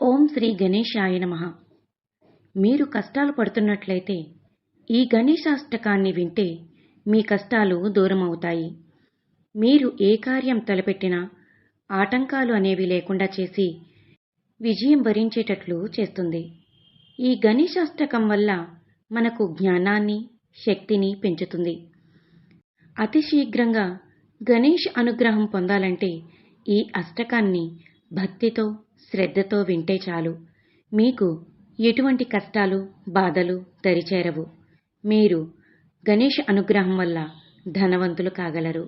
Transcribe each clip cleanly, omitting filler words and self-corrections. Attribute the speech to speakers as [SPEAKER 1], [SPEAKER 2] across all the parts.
[SPEAKER 1] ఓం శ్రీ గణేశాయ నమః. మీరు కష్టాలు పడుతున్నట్లయితే ఈ గణేశాష్టకాన్ని వింటే మీ కష్టాలు దూరమవుతాయి. మీరు ఏ కార్యం తలపెట్టినా ఆటంకాలు అనేవి లేకుండా చేసి విజయం వరించేటట్లు చేస్తుంది. ఈ గణేశాష్టకం వల్ల మనకు జ్ఞానాన్ని, శక్తిని పెంచుతుంది. అతి శీఘ్రంగా గణేష్ అనుగ్రహం పొందాలంటే ఈ అష్టకాన్ని భక్తితో, శ్రద్ధతో వింటే చాలు. మీకు ఎటువంటి కష్టాలు, బాధలు దరిచేరవు. మీరు గణేష్ అనుగ్రహం వల్ల ధనవంతులు కాగలరు.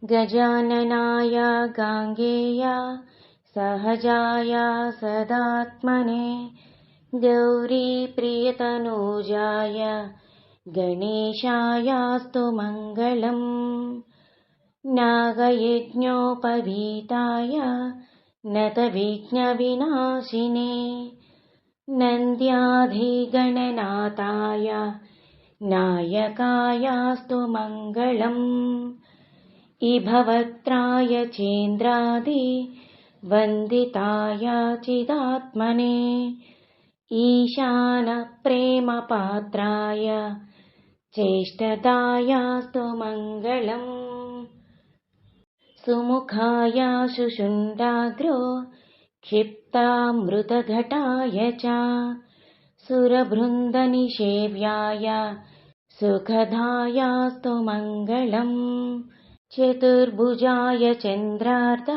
[SPEAKER 2] గజాననాయ గాంగేయ సహజాయ సదాత్మనే గౌరీ ప్రియతనూజాయ గణేశాయాస్తు మంగళం. నాగయజ్ఞోపవీతాయ నత విఘ్న వినాశినే నంద్యాధిగణనాథాయ నాయకాయాస్తు మంగళం. ఇభవత్రాయ చేంద్రాది వందితాయ చిదాత్మనే ఈశాన ప్రేమ పాత్రాయ చేష్టదాయాస్తు మంగళం. సుముఖాయ శుశుండాగ్రో క్షిప్తామృతఘటాయ చ సురబృందనిషేవ్యాయ సుఖదాయాస్తు మంగళం. చతుర్భుజాయ చంద్రార్ధ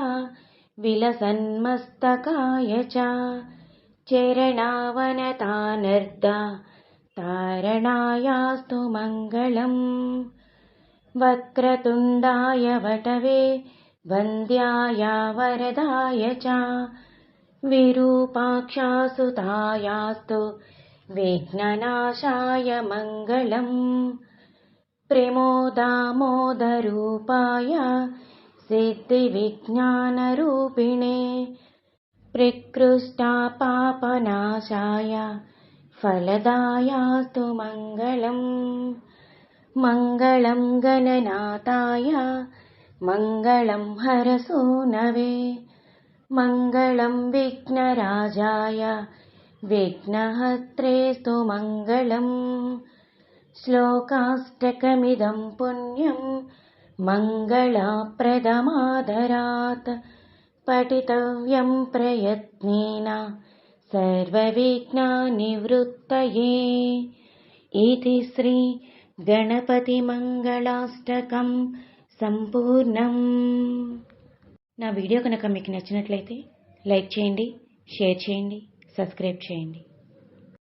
[SPEAKER 2] విలసన్మస్తకాయ చ చరణావనతానర్ధ తారణాయాస్తు మంగళం. వక్రతుండాయ వటవే వంద్యాయ వరదాయ చ విరూపాక్షాసుతాయాస్తు విఘ్ననాశాయ మంగళం. ప్రమోదామోదరూపాయ సిద్ధివిజ్ఞానరూపిణే ప్రకృష్టాపాపనాశాయ ఫలదాయాస్తు మంగళం. మంగళం గణనాథాయ మంగళం హరసూనవే మంగళం విఘ్నరాజాయ విఘ్నహత్రేస్తు మంగళం. శ్లోకాష్టకమిదం పుణ్యం మంగళప్రదమాదరాత్ పఠితవ్యం ప్రయత్నేన సర్వవిఘ్ననివృత్తయే. ఇతి శ్రీ గణపతి మంగళాష్టకం సంపూర్ణం.
[SPEAKER 1] నా వీడియో కనుక మీకు నచ్చినట్లయితే లైక్ చేయండి, షేర్ చేయండి, సబ్స్క్రైబ్ చేయండి.